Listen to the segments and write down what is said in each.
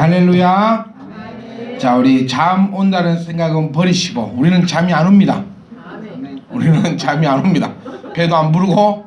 할렐루야. 자, 우리 잠 온다는 생각은 버리시고 우리는 잠이 안 옵니다. 우리는 잠이 안 옵니다. 배도 안 부르고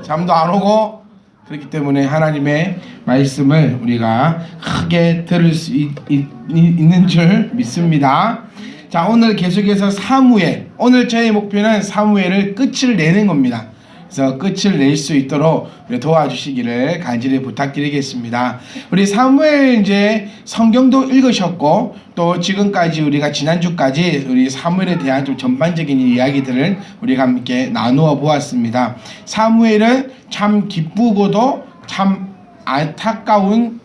잠도 안 오고, 그렇기 때문에 하나님의 말씀을 우리가 크게 들을 수 있는 줄 믿습니다. 자, 오늘 계속해서 사무엘, 오늘 저의 목표는 사무엘을 끝을 내는 겁니다. 그래서 끝을 낼 수 있도록 도와주시기를 간절히 부탁드리겠습니다. 우리 사무엘 이제 성경도 읽으셨고, 또 지금까지 우리가 지난주까지 우리 사무엘에 대한 좀 전반적인 이야기들을 우리가 함께 나누어 보았습니다. 사무엘은 참 기쁘고도 참 안타까운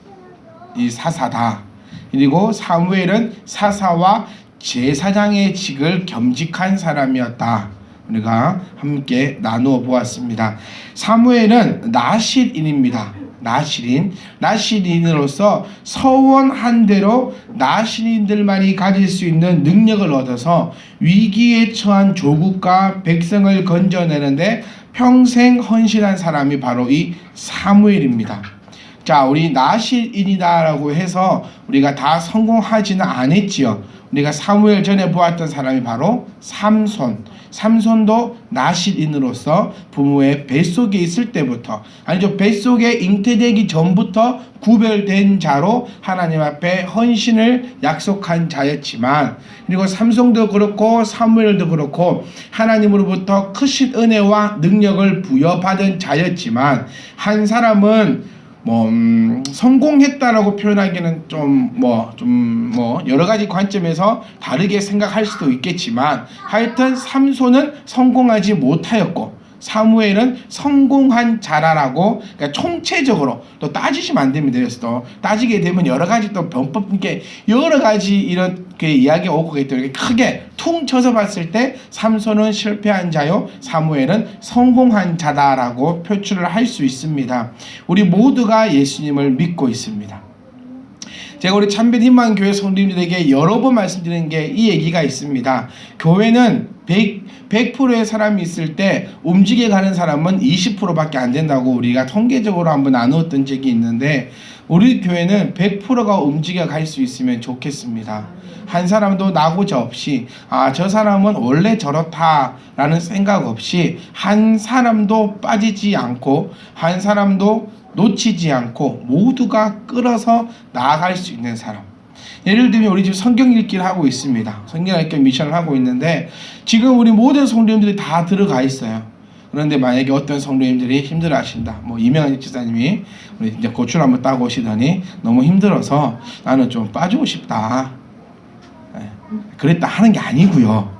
이 사사다. 그리고 사무엘은 사사와 제사장의 직을 겸직한 사람이었다. 우리가 함께 나누어 보았습니다. 사무엘은 나실인입니다. 나실인으로서 서원한 대로 나실인들만이 가질 수 있는 능력을 얻어서 위기에 처한 조국과 백성을 건져내는데 평생 헌신한 사람이 바로 이 사무엘입니다. 자, 우리 나실인이다라고 해서 우리가 다 성공하지는 않았지요. 우리가 사무엘 전에 보았던 사람이 바로 삼손도 나실인으로서 부모의 뱃속에 있을 때부터, 아니죠, 뱃속에 잉태되기 전부터 구별된 자로 하나님 앞에 헌신을 약속한 자였지만, 그리고 삼손도 그렇고 사무엘도 그렇고 하나님으로부터 크신 은혜와 능력을 부여받은 자였지만, 한 사람은 성공했다라고 표현하기는 좀 여러 가지 관점에서 다르게 생각할 수도 있겠지만, 하여튼 삼손은 성공하지 못하였고 사무엘은 성공한 자라라고, 그러니까 총체적으로 또 따지시면 안 됩니다. 그래서 또 따지게 되면 여러 가지 또 변법, 이렇게 여러 가지 이렇게 이야기가 오고 있기 때문에 크게 퉁쳐서 봤을 때 삼손은 실패한 자요, 사무엘은 성공한 자다라고 표출을 할 수 있습니다. 우리 모두가 예수님을 믿고 있습니다. 제가 우리 참빛 희망교회 성도님들에게 여러 번 말씀드린 게 이 얘기가 있습니다. 교회는 100%의 사람이 있을 때 움직여 가는 사람은 20%밖에 안 된다고 우리가 통계적으로 한번 나누었던 적이 있는데, 우리 교회는 100%가 움직여 갈 수 있으면 좋겠습니다. 한 사람도 나고자 없이 저 사람은 원래 저렇다라는 생각 없이, 한 사람도 빠지지 않고 한 사람도 놓치지 않고 모두가 끌어서 나아갈 수 있는 사람. 예를 들면 우리 지금 성경 읽기를 하고 있습니다. 성경 읽기 미션을 하고 있는데, 지금 우리 모든 성도님들이 다 들어가 있어요. 그런데 만약에 어떤 성도님들이 힘들어 하신다. 이명환 지사님이 우리 이제 고추를 한번 따고 오시더니 너무 힘들어서 나는 좀 빠지고 싶다. 그랬다 하는 게 아니고요.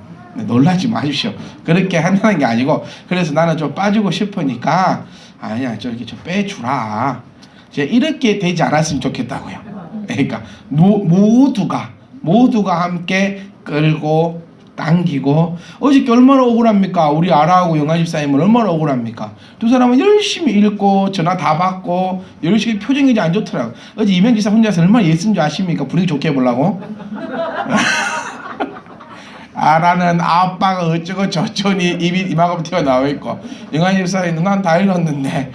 놀라지 마십시오. 그렇게 한다는 게 아니고, 그래서 나는 좀 빠지고 싶으니까 아니야, 좀 빼주라. 이렇게 되지 않았으면 좋겠다고요. 그러니까 모두가 함께 끌고 당기고. 어저께 얼마나 억울합니까? 우리 아라하고 영아 집사님은 얼마나 억울합니까? 두 사람은 열심히 읽고 전화 다 받고 열심히, 표정이 안 좋더라고요. 어제 이명 집사 혼자서 얼마나 예쓴 줄 아십니까? 분위기 좋게 해보려고. 아라는 아빠가 어쩌고 저쩌니 입이 이만큼 튀어나와있고, 영환 집사님 난 다 읽었는데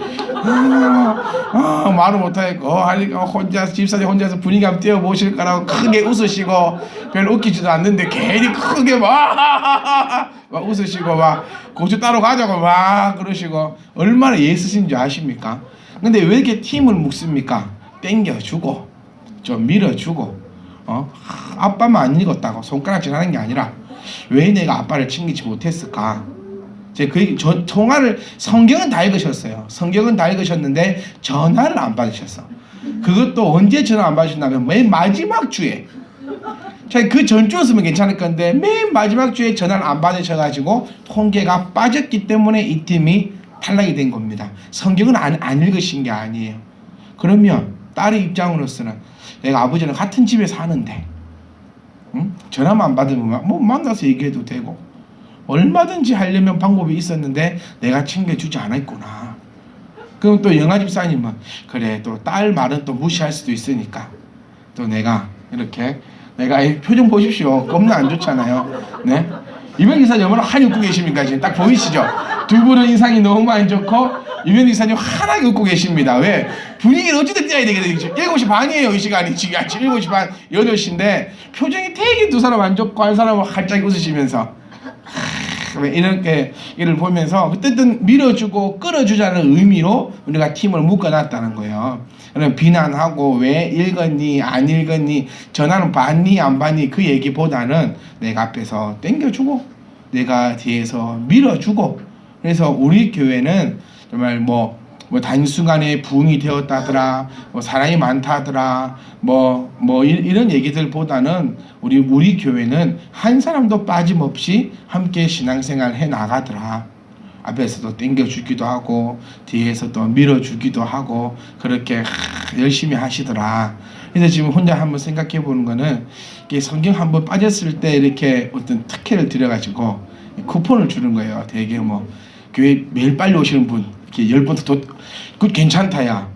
말을 못하겠고 하니까 집사님 혼자서 분위기 한번 띄워보실 거라고 크게 웃으시고, 별로 웃기지도 않는데 괜히 크게 막 웃으시고 막 고추 따로 가자고 막 그러시고, 얼마나 예쓰신 줄 아십니까? 근데 왜 이렇게 팀을 묶습니까? 땡겨주고 좀 밀어주고, 아빠만 안 읽었다고 손가락질 하는 게 아니라 왜 내가 아빠를 챙기지 못했을까? 제가 통화를, 성경은 다 읽으셨어요. 성경은 다 읽으셨는데 전화를 안 받으셨어. 그것도 언제 전화 안 받으셨냐면 맨 마지막 주에. 그 전주였으면 괜찮을 건데 맨 마지막 주에 전화를 안 받으셔가지고 통계가 빠졌기 때문에 이 팀이 탈락이 된 겁니다. 성경은 안 읽으신 게 아니에요. 그러면 딸의 입장으로서는, 내가 아버지랑 같은 집에 사는데 전화만 안 받으면 만나서 얘기해도 되고 얼마든지 하려면 방법이 있었는데 내가 챙겨주지 않았구나. 그럼 또 영아 집사님은 그래, 또 딸 말은 또 무시할 수도 있으니까 또 내가 이렇게, 내가 표정 보십시오. 겁나 안 좋잖아요. 네? 유명 기사님 얼마나 환히 웃고 계십니까? 지금 딱 보이시죠? 두 분은 인상이 너무 안 좋고 유명 기사님 환하게 웃고 계십니다. 왜? 분위기를 어찌든 띄어야 되거든요. 7시 반이에요. 이 시간이 지금 아침 7시 반 8시인데 표정이 되게 두 사람 안 좋고 한 사람은 활짝 웃으시면서 이렇게 이를 보면서 어쨌든 밀어주고 끌어주자는 의미로 우리가 팀을 묶어놨다는 거예요. 그럼 비난하고 왜 읽었니 안 읽었니 전화는 받니 안 받니 그 얘기보다는 내가 앞에서 땡겨주고 내가 뒤에서 밀어주고 그래서 우리 교회는 정말 뭐 단순간에 부흥이 되었다더라 뭐 사람이 많다더라 이런 얘기들보다는 우리 교회는 한 사람도 빠짐없이 함께 신앙생활 해 나가더라. 앞에서도 땡겨주기도 하고 뒤에서도 밀어주기도 하고 그렇게 열심히 하시더라. 그래서 지금 혼자 한번 생각해 보는 거는 성경 한번 빠졌을 때 이렇게 어떤 특혜를 드려가지고 쿠폰을 주는 거예요. 되게 뭐 교회 매일 빨리 오시는 분 이렇게 10번 그 괜찮다 야.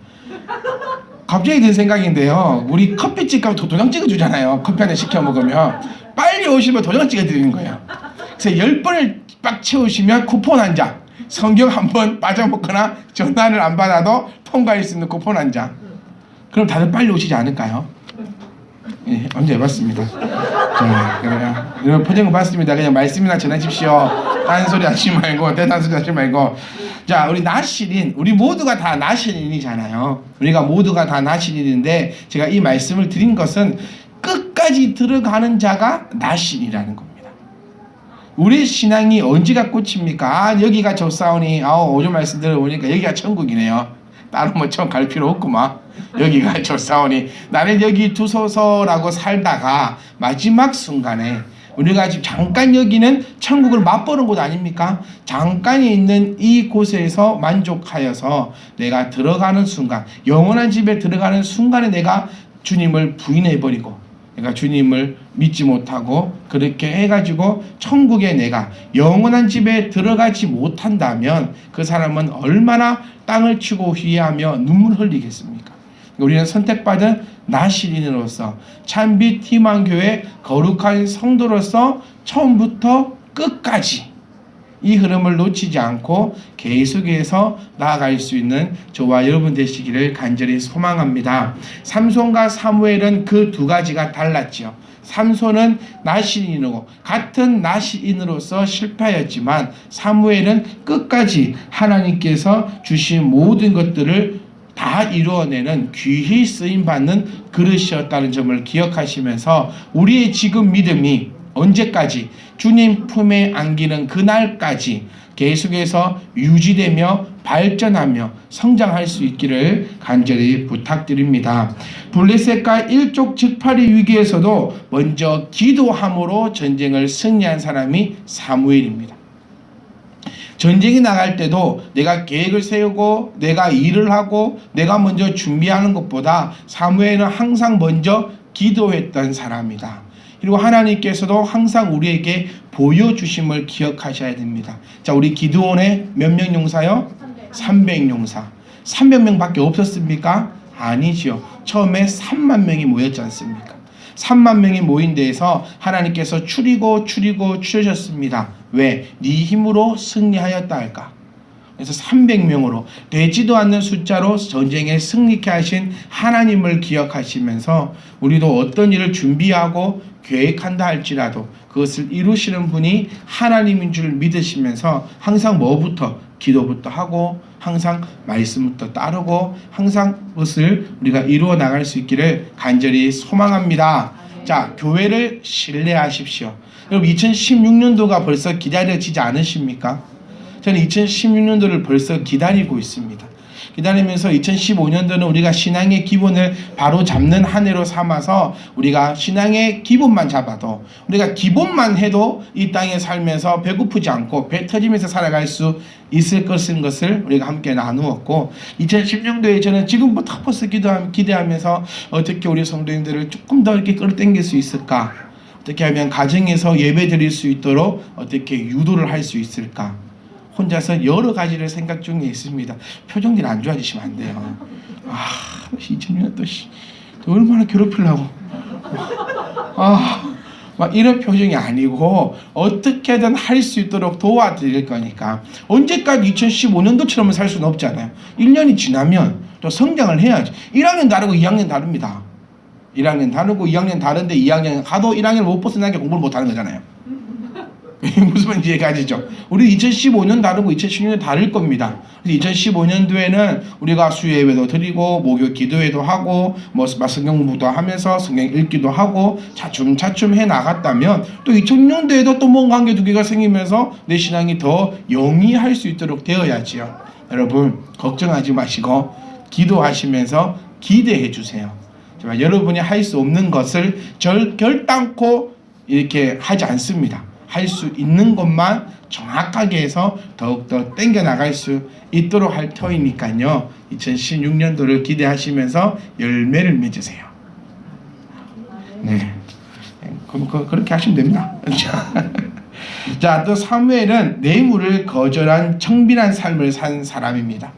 갑자기 든 생각인데요. 우리 커피집 가면 도장 찍어주잖아요. 커피 한잔 시켜 먹으면 빨리 오시면 도장 찍어드리는 거예요. 그래서 10번을 빡 채우시면 쿠폰 한 장, 성경 한 번 빠져먹거나 전화를 안 받아도 통과할 수 있는 쿠폰 한 장. 그럼 다들 빨리 오시지 않을까요? 예, 언제 해봤습니다. 그냥 이런 표정을 봤습니다. 그냥 말씀이나 전하십시오. 딴소리 하지 말고 대단소리 하지 말고. 자, 우리 나실인 우리 모두가 다 나실인이잖아요. 우리가 모두가 다 나실인인데 제가 이 말씀을 드린 것은 끝까지 들어가는 자가 나실이라는 겁니다. 우리 신앙이 언제가 끝입니까? 여기가 좋사오니 오전 말씀 들어보니까 여기가 천국이네요. 다른 뭐 처음 갈 필요 없구만. 여기가 좋사오니 나를 여기 두소서라고 살다가 마지막 순간에 우리가 지금 잠깐 여기는 천국을 맛보는 곳 아닙니까? 잠깐이 있는 이 곳에서 만족하여서 내가 들어가는 순간 영원한 집에 들어가는 순간에 내가 주님을 부인해버리고 내가 주님을 믿지 못하고 그렇게 해가지고 천국에 내가 영원한 집에 들어가지 못한다면 그 사람은 얼마나 땅을 치고 회개하며 눈물 흘리겠습니까? 우리는 선택받은 나실인으로서 참빛 희망교회 거룩한 성도로서 처음부터 끝까지 이 흐름을 놓치지 않고 계속해서 나아갈 수 있는 저와 여러분 되시기를 간절히 소망합니다. 삼손과 사무엘은 그 두 가지가 달랐죠. 삼손은 나실인으로 같은 나실인으로서 실패하였지만 사무엘은 끝까지 하나님께서 주신 모든 것들을 다 이루어내는 귀히 쓰임받는 그릇이었다는 점을 기억하시면서 우리의 지금 믿음이 언제까지 주님 품에 안기는 그날까지 계속해서 유지되며 발전하며 성장할 수 있기를 간절히 부탁드립니다. 블레셋과 일촉즉발의 위기에서도 먼저 기도함으로 전쟁을 승리한 사람이 사무엘입니다. 전쟁이 나갈 때도 내가 계획을 세우고 내가 일을 하고 내가 먼저 준비하는 것보다 사무엘은 항상 먼저 기도했던 사람이다. 그리고 하나님께서도 항상 우리에게 보여주심을 기억하셔야 됩니다. 자, 우리 기드온의 몇 명 용사요? 300용사. 300명밖에 없었습니까? 아니죠. 처음에 3만 명이 모였지 않습니까? 3만 명이 모인 데에서 하나님께서 추리셨습니다. 왜? 네 힘으로 승리하였다 할까? 그래서 300명으로 되지도 않는 숫자로 전쟁에 승리케 하신 하나님을 기억하시면서 우리도 어떤 일을 준비하고 계획한다 할지라도 그것을 이루시는 분이 하나님인 줄 믿으시면서 항상 뭐부터? 기도부터 하고 항상 말씀부터 따르고 항상 그것을 우리가 이루어 나갈 수 있기를 간절히 소망합니다. 자, 교회를 신뢰하십시오. 여러분 2016년도가 벌써 기다려지지 않으십니까? 저는 2016년도를 벌써 기다리고 있습니다. 기다리면서 2015년도는 우리가 신앙의 기본을 바로 잡는 한 해로 삼아서 우리가 신앙의 기본만 잡아도 우리가 기본만 해도 이 땅에 살면서 배고프지 않고 배 터지면서 살아갈 수 있을 것을 우리가 함께 나누었고 2016년도에 저는 지금부터 벌써 기대하면서 어떻게 우리 성도님들을 조금 더 이렇게 끌어당길 수 있을까? 어떻게 하면 가정에서 예배 드릴 수 있도록 어떻게 유도를 할 수 있을까? 혼자서 여러 가지를 생각 중에 있습니다. 표정들이 안 좋아지시면 안 돼요. 2006년 또 얼마나 괴롭히려고. 막 이런 표정이 아니고 어떻게든 할 수 있도록 도와드릴 거니까. 언제까지 2015년도처럼 살 수는 없잖아요. 1년이 지나면 또 성장을 해야지. 1학년 다르고 2학년 다릅니다. 1학년 다르고 2학년 다른데 2학년 가도 1학년 못 벗어나게 공부를 못하는 거잖아요. 무슨 말인지 이해가시죠? 우리 2015년 다르고 2016년 다를 겁니다. 2015년도에는 우리가 수예배도 드리고 목요 기도회도 하고 뭐 성경 공부도 하면서 성경 읽기도 하고 차츰차츰 해 나갔다면 또 2016년도에도 또 뭔가 관계 두 개가 생기면서 내 신앙이 더 영위할 수 있도록 되어야지요. 여러분 걱정하지 마시고 기도하시면서 기대해 주세요. 여러분이 할 수 없는 것을 결단코 이렇게 하지 않습니다. 할 수 있는 것만 정확하게 해서 더욱더 땡겨나갈 수 있도록 할 터이니까요. 2016년도를 기대하시면서 열매를 맺으세요. 네, 그렇게 하시면 됩니다. 자, 또 사무엘은 뇌물을 거절한 청빈한 삶을 산 사람입니다.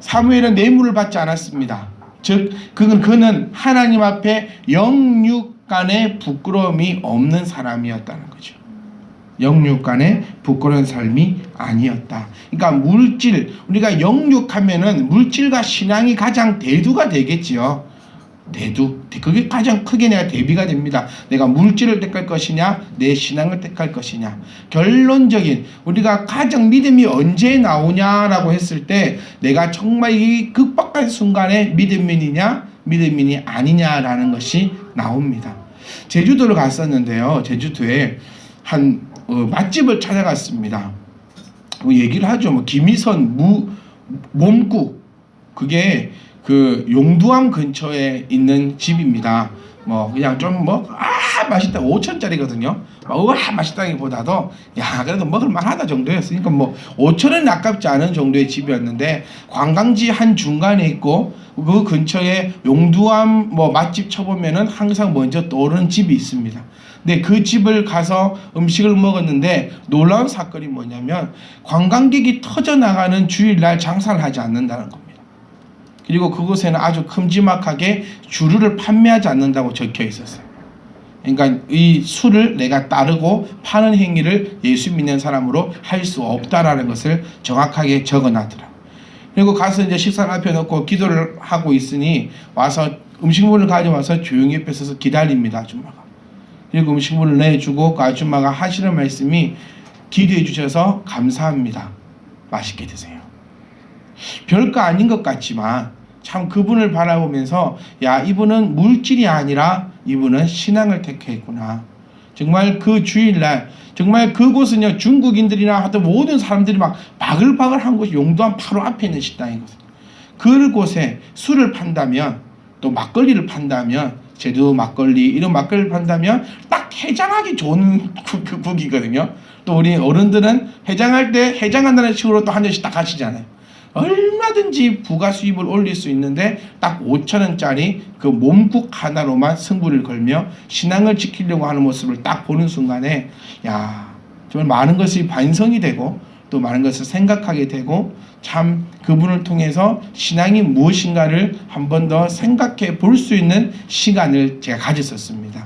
사무엘은 뇌물을 받지 않았습니다. 즉 그는 하나님 앞에 영육간의 부끄러움이 없는 사람이었다는 거죠. 영육간의 부끄러운 삶이 아니었다. 그러니까 물질, 우리가 영육하면은 물질과 신앙이 가장 대두가 되겠지요. 그게 가장 크게 내가 대비가 됩니다. 내가 물질을 택할 것이냐, 내 신앙을 택할 것이냐. 결론적인 우리가 가장 믿음이 언제 나오냐라고 했을 때 내가 정말 이 극박한 순간에 믿음인이냐, 믿음인이 아니냐라는 것이 나옵니다. 제주도를 갔었는데요. 제주도에 한 맛집을 찾아갔습니다. 얘기를 하죠. 뭐 김희선 몸국, 그게 그 용두암 근처에 있는 집입니다. 뭐 그냥 좀 맛있다, 5천짜리거든요. 맛있다기보다도 그래도 먹을만하다 정도였으니까 뭐 5천은 아깝지 않은 정도의 집이었는데, 관광지 한 중간에 있고 그 근처에 용두암 맛집 쳐보면은 항상 먼저 떠오르는 집이 있습니다. 근데 그 집을 가서 음식을 먹었는데 놀라운 사건이 뭐냐면 관광객이 터져나가는 주일날 장사를 하지 않는다는 겁니다. 그리고 그곳에는 아주 큼지막하게 주류를 판매하지 않는다고 적혀 있었어요. 그러니까 이 술을 내가 따르고 파는 행위를 예수 믿는 사람으로 할 수 없다라는 것을 정확하게 적어놨더라. 그리고 가서 이제 식사를 앞에 놓고 기도를 하고 있으니 와서 음식물을 가져와서 조용히 옆에 서서 기다립니다, 아줌마가. 그리고 음식물을 내주고 그 아줌마가 하시는 말씀이 기도해 주셔서 감사합니다. 맛있게 드세요. 별거 아닌 것 같지만 참 그분을 바라보면서 이분은 물질이 아니라 이분은 신앙을 택했구나. 정말 그 주일날 정말 그곳은요, 중국인들이나 하여튼 모든 사람들이 막 바글바글한 곳이 용두암 바로 앞에 있는 식당이거든요. 그곳에 술을 판다면, 또 막걸리를 판다면, 제주 막걸리 이런 막걸리를 판다면 딱 해장하기 좋은 국이거든요. 또 우리 어른들은 해장할 때 해장한다는 식으로 또 한 잔씩 딱 하시잖아요. 얼마든지 부가 수입을 올릴 수 있는데 딱 5,000원짜리 그 몸국 하나로만 승부를 걸며 신앙을 지키려고 하는 모습을 딱 보는 순간에 정말 많은 것이 반성이 되고 또 많은 것을 생각하게 되고, 참 그분을 통해서 신앙이 무엇인가를 한 번 더 생각해 볼 수 있는 시간을 제가 가졌었습니다.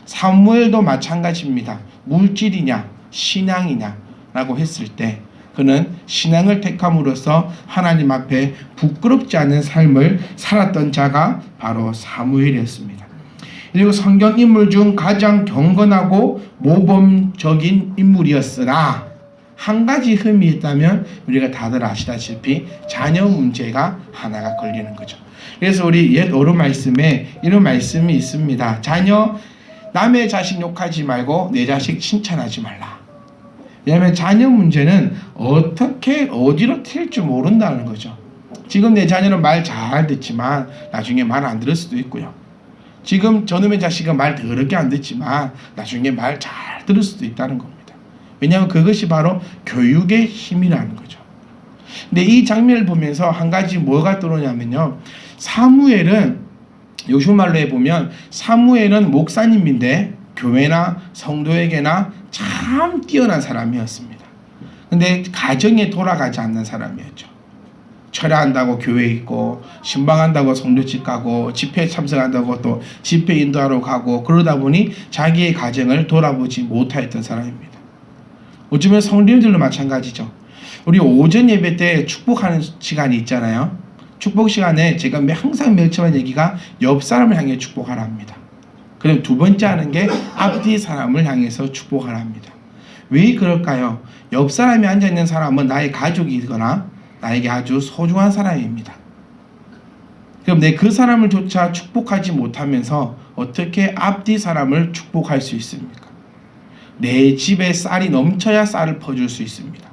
사무엘도 마찬가지입니다. 물질이냐 신앙이냐 라고 했을 때 그는 신앙을 택함으로써 하나님 앞에 부끄럽지 않은 삶을 살았던 자가 바로 사무엘이었습니다. 그리고 성경 인물 중 가장 경건하고 모범적인 인물이었으나 한 가지 흠이 있다면 우리가 다들 아시다시피 자녀 문제가 하나가 걸리는 거죠. 그래서 우리 옛 어른 말씀에 이런 말씀이 있습니다. 남의 자식 욕하지 말고 내 자식 칭찬하지 말라. 왜냐하면 자녀 문제는 어떻게 어디로 튈지 모른다는 거죠. 지금 내 자녀는 말 잘 듣지만 나중에 말 안 들을 수도 있고요. 지금 저놈의 자식은 말 더럽게 안 듣지만 나중에 말 잘 들을 수도 있다는 겁니다. 왜냐하면 그것이 바로 교육의 힘이라는 거죠. 근데 이 장면을 보면서 한 가지 뭐가 떠오르냐면요, 사무엘은 요즘 말로 해보면 사무엘은 목사님인데 교회나 성도에게나 참 뛰어난 사람이었습니다. 근데 가정에 돌아가지 않는 사람이었죠. 철야한다고 교회 있고, 신방한다고 성도집 가고, 집회 참석한다고 또 집회 인도하러 가고, 그러다 보니 자기의 가정을 돌아보지 못하였던 사람입니다. 어쩌면 성도님들도 마찬가지죠. 우리 오전 예배 때 축복하는 시간이 있잖아요. 축복 시간에 제가 항상 멸치한 얘기가 옆 사람을 향해 축복하라 합니다. 그럼 두 번째 하는 게 앞뒤 사람을 향해서 축복하라 합니다. 왜 그럴까요? 옆 사람이 앉아있는 사람은 나의 가족이거나 나에게 아주 소중한 사람입니다. 그럼 내 그 사람을 조차 축복하지 못하면서 어떻게 앞뒤 사람을 축복할 수 있습니까? 내 집에 쌀이 넘쳐야 쌀을 퍼줄 수 있습니다.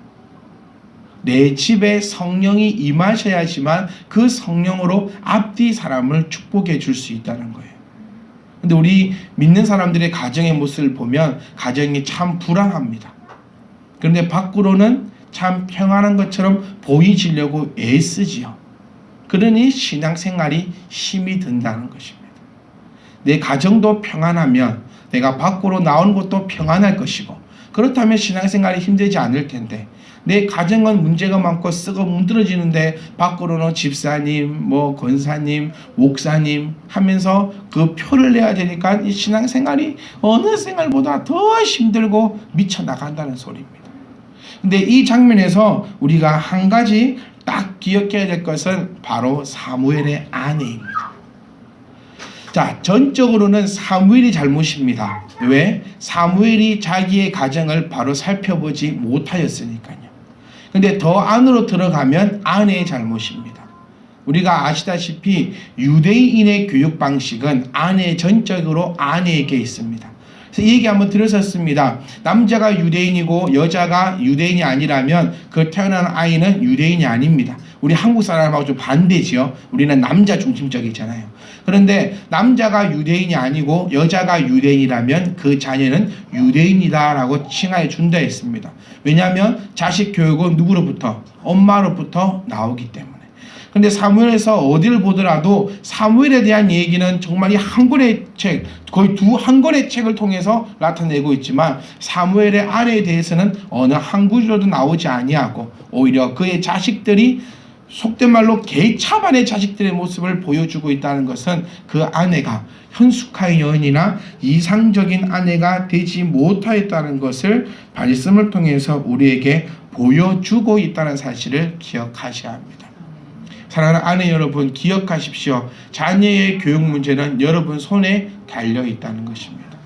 내 집에 성령이 임하셔야지만 그 성령으로 앞뒤 사람을 축복해 줄 수 있다는 거예요. 근데 우리 믿는 사람들의 가정의 모습을 보면 가정이 참 불안합니다. 그런데 밖으로는 참 평안한 것처럼 보이시려고 애쓰지요. 그러니 신앙생활이 힘이 든다는 것입니다. 내 가정도 평안하면 내가 밖으로 나오는 것도 평안할 것이고, 그렇다면 신앙생활이 힘들지 않을 텐데, 내 가정은 문제가 많고 썩어 문드러지는데 밖으로는 집사님, 권사님, 목사님 하면서 그 표를 내야 되니까 이 신앙생활이 어느 생활보다 더 힘들고 미쳐나간다는 소리입니다. 근데 이 장면에서 우리가 한 가지 딱 기억해야 될 것은 바로 사무엘의 아내입니다. 자, 전적으로는 사무엘이 잘못입니다. 왜? 사무엘이 자기의 가정을 바로 살펴보지 못하였으니까요. 근데 더 안으로 들어가면 아내의 잘못입니다. 우리가 아시다시피 유대인의 교육 방식은 전적으로 아내에게 있습니다. 그래서 이 얘기 한번 들었었습니다. 남자가 유대인이고 여자가 유대인이 아니라면 그 태어난 아이는 유대인이 아닙니다. 우리 한국 사람하고 좀 반대지요. 우리는 남자 중심적이잖아요. 그런데 남자가 유대인이 아니고 여자가 유대인이라면 그 자녀는 유대인이다라고 칭하여 준다 했습니다. 왜냐하면 자식 교육은 누구로부터? 엄마로부터 나오기 때문에. 근데 사무엘에서 어디를 보더라도 사무엘에 대한 얘기는 정말 이 한 권의 책, 거의 한 권의 책을 통해서 나타내고 있지만 사무엘의 아내에 대해서는 어느 한 구절도 나오지 아니하고 오히려 그의 자식들이 속된 말로 개차반의 자식들의 모습을 보여주고 있다는 것은 그 아내가 현숙한 여인이나 이상적인 아내가 되지 못하였다는 것을 말씀을 통해서 우리에게 보여주고 있다는 사실을 기억하셔야 합니다. 사랑하는 아내 여러분, 기억하십시오. 자녀의 교육 문제는 여러분 손에 달려 있다는 것입니다.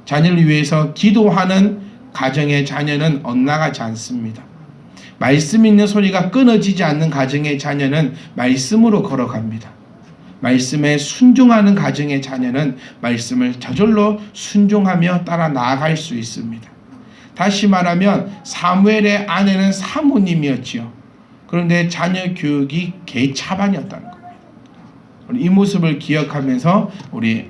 자녀를 위해서 기도하는 가정의 자녀는 엇나가지 않습니다. 말씀 있는 소리가 끊어지지 않는 가정의 자녀는 말씀으로 걸어갑니다. 말씀에 순종하는 가정의 자녀는 말씀을 저절로 순종하며 따라 나아갈 수 있습니다. 다시 말하면 사무엘의 아내는 사모님이었지요. 그런데 자녀 교육이 개차반이었다는 겁니다. 이 모습을 기억하면서 우리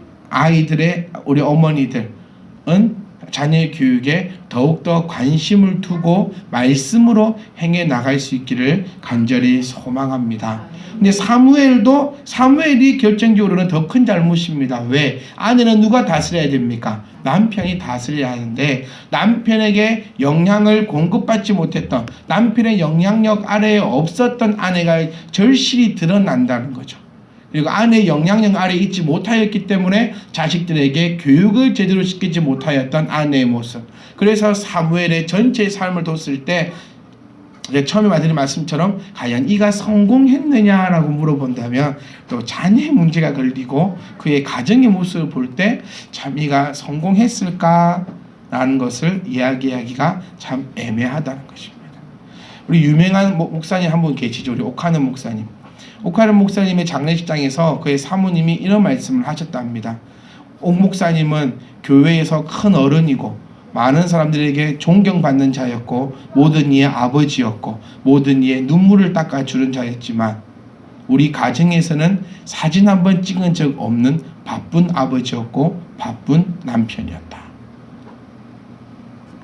어머니들은 자녀 교육에 더욱더 관심을 두고 말씀으로 행해 나갈 수 있기를 간절히 소망합니다. 근데 사무엘이 결정적으로는 더 큰 잘못입니다. 왜? 아내는 누가 다스려야 됩니까? 남편이 다스려야 하는데 남편에게 영향을 공급받지 못했던, 남편의 영향력 아래에 없었던 아내가 절실히 드러난다는 거죠. 그리고 아내의 영향력 아래에 있지 못하였기 때문에 자식들에게 교육을 제대로 시키지 못하였던 아내의 모습. 그래서 사무엘의 전체 삶을 뒀을 때 처음에 말씀드린 말씀처럼 과연 이가 성공했느냐라고 물어본다면 또 자녀의 문제가 걸리고 그의 가정의 모습을 볼 때 참 이가 성공했을까라는 것을 이야기하기가 참 애매하다는 것입니다. 우리 유명한 목사님 한 분 계시죠. 우리 오카는 목사님. 오카는 목사님의 장례식장에서 그의 사모님이 이런 말씀을 하셨답니다. 옥 목사님은 교회에서 큰 어른이고 많은 사람들에게 존경받는 자였고 모든 이의 아버지였고 모든 이의 눈물을 닦아주는 자였지만 우리 가정에서는 사진 한번 찍은 적 없는 바쁜 아버지였고 바쁜 남편이었다.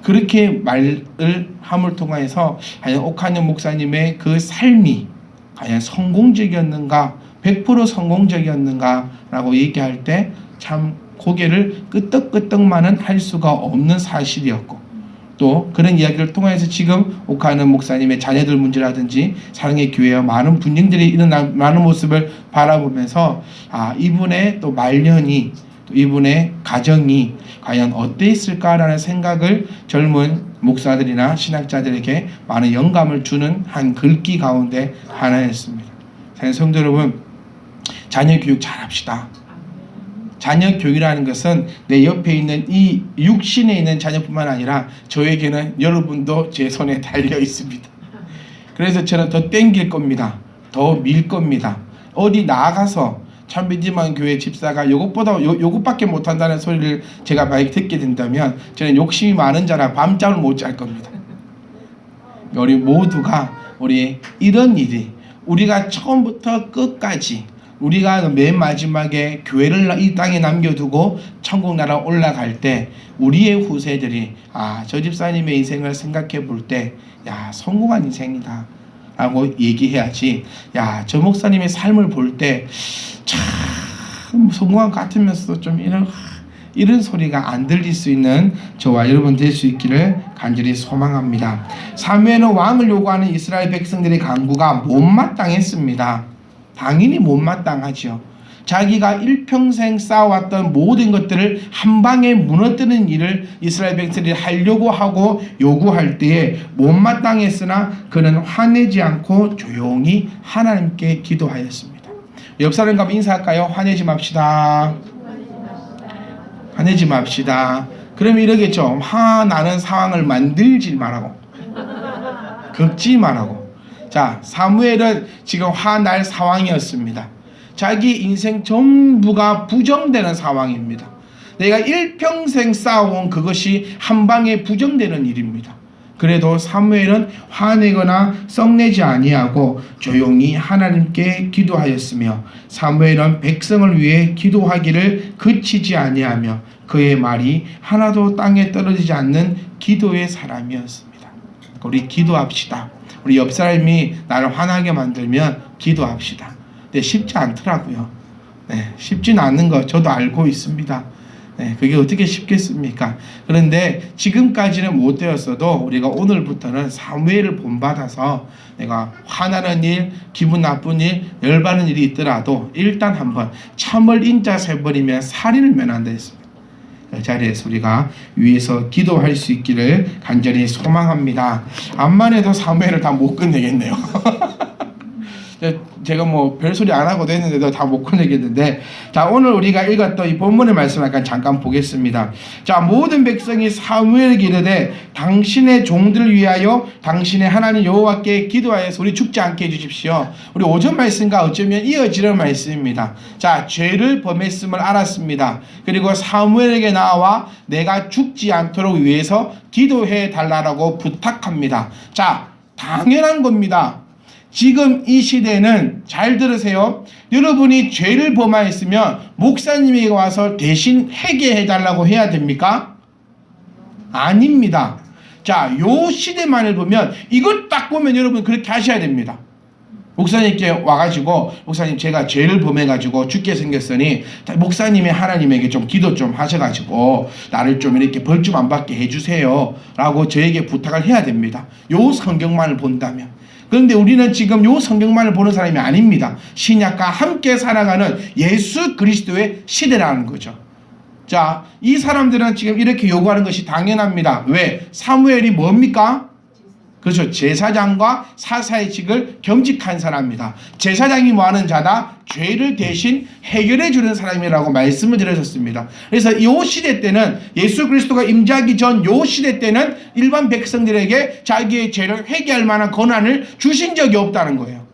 그렇게 말을 함을 통해서 과연 옥하는 목사님의 그 삶이 과연 성공적이었는가, 100% 성공적이었는가 라고 얘기할 때 참 고개를 끄덕끄덕만은 할 수가 없는 사실이었고 또 그런 이야기를 통해서 지금 옥하는 목사님의 자녀들 문제라든지 사랑의 교회와 많은 분쟁들이 일어나는 모습을 바라보면서 이분의 또 말년이 또 이분의 가정이 과연 어땠을까라는 생각을 젊은 목사들이나 신학자들에게 많은 영감을 주는 한 글귀 가운데 하나였습니다. 성도 여러분, 자녀 교육 잘합시다. 자녀 교육이라는 것은 내 옆에 있는 이 육신에 있는 자녀뿐만 아니라 저에게는 여러분도 제 손에 달려 있습니다. 그래서 저는 더 땡길 겁니다. 더 밀 겁니다. 어디 나가서 참비지만 교회 집사가 요것밖에 못한다는 소리를 제가 많이 듣게 된다면 저는 욕심이 많은 자라 밤잠을 못 잘 겁니다. 우리 모두가 이런 일이 우리가 처음부터 끝까지 우리가 맨 마지막에 교회를 이 땅에 남겨두고 천국 나라 올라갈 때 우리의 후세들이 저 집사님의 인생을 생각해 볼 때 성공한 인생이다 라고 얘기해야지, 저 목사님의 삶을 볼 때 참 성공한 것 같으면서도 좀 이런 소리가 안 들릴 수 있는 저와 여러분 될 수 있기를 간절히 소망합니다. 사무엘은 왕을 요구하는 이스라엘 백성들의 간구가 못마땅했습니다. 당연히 못마땅하죠. 자기가 일평생 쌓아왔던 모든 것들을 한 방에 무너뜨리는 일을 이스라엘 백성들이 하려고 하고 요구할 때에 못마땅했으나 그는 화내지 않고 조용히 하나님께 기도하였습니다. 옆 사람과 인사할까요? 화내지 맙시다. 화내지 맙시다. 그러면 이러겠죠. 화나는 상황을 만들지 말라고, 긁지 말라고. 자, 사무엘은 지금 화날 상황이었습니다. 자기 인생 전부가 부정되는 상황입니다. 내가 일평생 쌓아온 그것이 한 방에 부정되는 일입니다. 그래도 사무엘은 화내거나 썩내지 아니하고 조용히 하나님께 기도하였으며 사무엘은 백성을 위해 기도하기를 그치지 아니하며 그의 말이 하나도 땅에 떨어지지 않는 기도의 사람이었습니다. 우리 기도합시다. 우리 옆 사람이 나를 화나게 만들면 기도합시다. 근데 쉽지 않더라고요. 쉽지는 않는 거 저도 알고 있습니다. 그게 어떻게 쉽겠습니까? 그런데 지금까지는 못 되었어도 우리가 오늘부터는 사무엘을 본받아서 내가 화나는 일, 기분 나쁜 일, 열받는 일이 있더라도 일단 한번 참을 인자 세버리면 살인을 면한다 했습니다. 그 자리에서 우리가 위에서 기도할 수 있기를 간절히 소망합니다. 암만 해도 사무엘을 다 못 끝내겠네요. 제가 별소리 안 하고도 했는데도 다 못 끝내겠는데, 자, 오늘 우리가 읽었던 이 본문의 말씀을 잠깐 보겠습니다. 자, 모든 백성이 사무엘에게 이르되 당신의 종들을 위하여 당신의 하나님 여호와께 기도하여서 우리 죽지 않게 해주십시오. 우리 오전 말씀과 어쩌면 이어지는 말씀입니다. 자, 죄를 범했음을 알았습니다. 그리고 사무엘에게 나와 내가 죽지 않도록 위해서 기도해 달라고 부탁합니다. 자, 당연한 겁니다. 지금 이 시대는 잘 들으세요. 여러분이 죄를 범하였으면 목사님이 와서 대신 회개해 달라고 해야 됩니까? 아닙니다. 자, 요 시대만을 보면 이것 딱 보면 여러분 그렇게 하셔야 됩니다. 목사님께 와가지고 목사님 제가 죄를 범해가지고 죽게 생겼으니 목사님이 하나님에게 좀 기도 좀 하셔가지고 나를 좀 이렇게 벌 좀 안 받게 해주세요 라고 저에게 부탁을 해야 됩니다. 요 성경만을 본다면. 그런데 우리는 지금 요 성경만을 보는 사람이 아닙니다. 신약과 함께 살아가는 예수 그리스도의 시대라는 거죠. 자, 이 사람들은 지금 이렇게 요구하는 것이 당연합니다. 왜? 사무엘이 뭡니까? 그렇죠. 제사장과 사사의 직을 겸직한 사람입니다. 제사장이 뭐하는 자다? 죄를 대신 해결해 주는 사람이라고 말씀을 드렸었습니다. 그래서 이 시대 때는 예수 그리스도가 임재하기 전 이 시대 때는 일반 백성들에게 자기의 죄를 회개할 만한 권한을 주신 적이 없다는 거예요.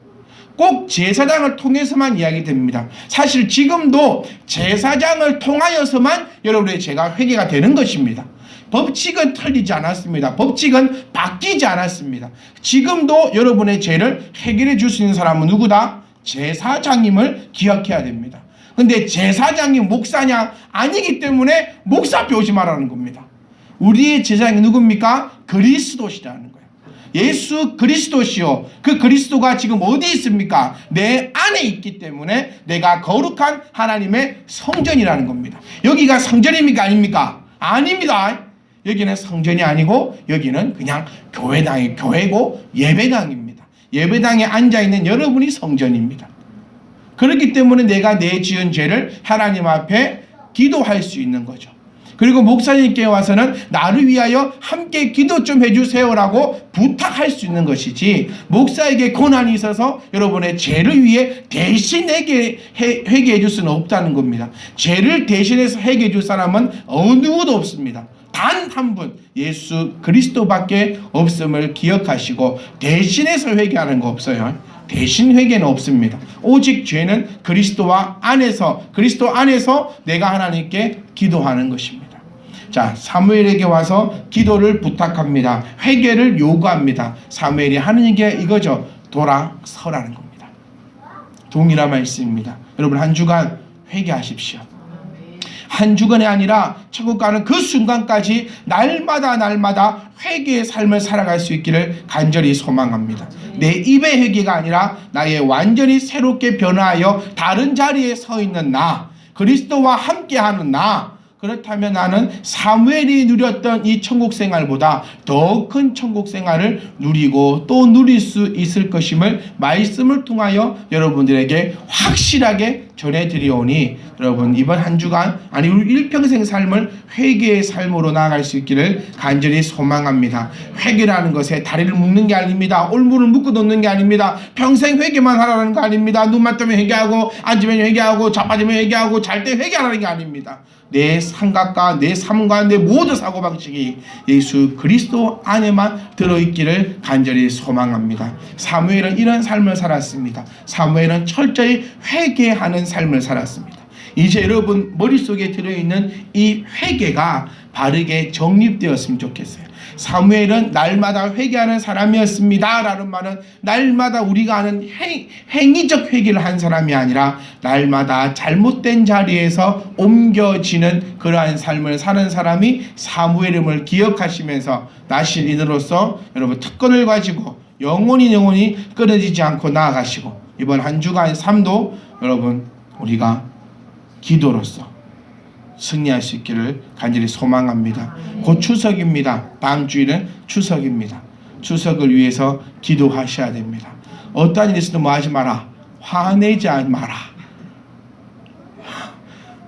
꼭 제사장을 통해서만 이야기됩니다. 사실 지금도 제사장을 통하여서만 여러분의 죄가 회개가 되는 것입니다. 법칙은 틀리지 않았습니다. 법칙은 바뀌지 않았습니다. 지금도 여러분의 죄를 해결해 줄 수 있는 사람은 누구다? 제사장임을 기억해야 됩니다. 근데 제사장이 목사냐? 아니기 때문에 목사 배우지 말라는 겁니다. 우리의 제사장이 누굽니까? 그리스도시라는 거예요. 예수 그리스도시요. 그 그리스도가 지금 어디 있습니까? 내 안에 있기 때문에 내가 거룩한 하나님의 성전이라는 겁니다. 여기가 성전입니까? 아닙니까? 아닙니다. 여기는 성전이 아니고 여기는 그냥 교회고 예배당입니다. 예배당에 앉아있는 여러분이 성전입니다. 그렇기 때문에 내가 내 지은 죄를 하나님 앞에 기도할 수 있는 거죠. 그리고 목사님께 와서는 나를 위하여 함께 기도 좀 해주세요라고 부탁할 수 있는 것이지, 목사에게 고난이 있어서 여러분의 죄를 위해 대신 회개해 줄 수는 없다는 겁니다. 죄를 대신해서 회개해 줄 사람은 어느 누구도 없습니다. 단 한 분, 예수 그리스도밖에 없음을 기억하시고 대신해서 회개하는 거 없어요. 대신 회개는 없습니다. 오직 죄는 그리스도 안에서 내가 하나님께 기도하는 것입니다. 자, 사무엘에게 와서 기도를 부탁합니다. 회개를 요구합니다. 사무엘이 하는 게 이거죠. 돌아서라는 겁니다. 동일한 말씀입니다. 여러분, 한 주간 회개하십시오. 한 주간이 아니라 천국 가는 그 순간까지 날마다 회개의 삶을 살아갈 수 있기를 간절히 소망합니다. 내 입의 회개가 아니라 나의 완전히 새롭게 변화하여 다른 자리에 서 있는 나, 그리스도와 함께하는 나, 그렇다면 나는 사무엘이 누렸던 이 천국 생활보다 더 큰 천국 생활을 누리고 또 누릴 수 있을 것임을 말씀을 통하여 여러분들에게 확실하게 전해드리오니, 여러분 이번 한 주간, 아니 우리 일평생 삶을 회개의 삶으로 나아갈 수 있기를 간절히 소망합니다. 회개라는 것에 다리를 묶는 게 아닙니다. 올무를 묶어 놓는 게 아닙니다. 평생 회개만 하라는 거 아닙니다. 눈만 뜨면 회개하고, 앉으면 회개하고, 자빠지면 회개하고, 잘 때 회개하라는 게 아닙니다. 내 생각과 내 삶과 내 모든 사고방식이 예수 그리스도 안에만 들어있기를 간절히 소망합니다. 사무엘은 이런 삶을 살았습니다. 사무엘은 철저히 회개하는 삶을 살았습니다. 이제 여러분 머릿속에 들어있는 이 회개가 바르게 정립되었으면 좋겠어요. 사무엘은 날마다 회개하는 사람이었습니다 라는 말은 날마다 우리가 아는 행위적 회개를 한 사람이 아니라 날마다 잘못된 자리에서 옮겨지는 그러한 삶을 사는 사람이 사무엘임을 기억하시면서 나신 인으로서 여러분 특권을 가지고 영원히 끊어지지 않고 나아가시고, 이번 한 주간 삶도 여러분 우리가 기도로서 승리할 수 있기를 간절히 소망합니다. 곧 추석입니다. 다음 주일은 추석입니다. 추석을 위해서 기도하셔야 됩니다. 어떠한 일이 있어도 뭐 하지 마라. 화내지 마라.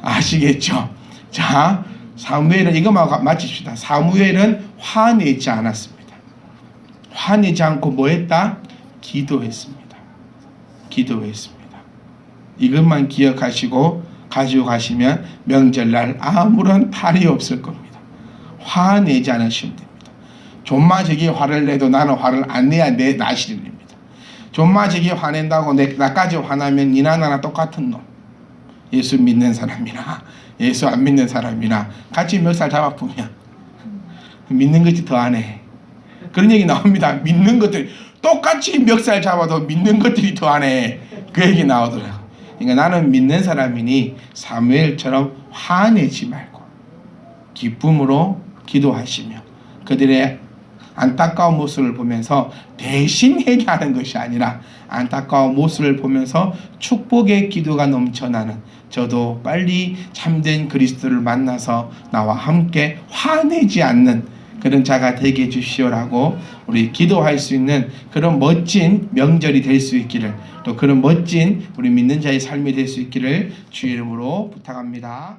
아시겠죠? 자, 사무엘은 이것만 마칩시다. 사무엘은 화내지 않았습니다. 화내지 않고 뭐 했다? 기도했습니다. 이것만 기억하시고 가지고 가시면 명절날 아무런 탈이 없을 겁니다. 화내지 않으시면 됩니다. 존마저기 화를 내도 나는 화를 안 내야 내 나시입니다. 존마저기 화낸다고 나까지 화나면 니나 나나 똑같은 놈. 예수 믿는 사람이나 예수 안 믿는 사람이나 같이 멱살 잡아보면 믿는 것이 더 안 해. 그런 얘기 나옵니다. 믿는 것들 똑같이 멱살 잡아도 믿는 것들이 더 안 해. 그 얘기 나오더라고요. 그러니까 나는 믿는 사람이니 사무엘처럼 화내지 말고 기쁨으로 기도하시며 그들의 안타까운 모습을 보면서 대신 회개하는 것이 아니라 안타까운 모습을 보면서 축복의 기도가 넘쳐나는, 저도 빨리 참된 그리스도를 만나서 나와 함께 화내지 않는 그런 자가 되게 해주시오라고 우리 기도할 수 있는 그런 멋진 명절이 될 수 있기를, 또 그런 멋진 우리 믿는 자의 삶이 될 수 있기를 주의 이름으로 부탁합니다.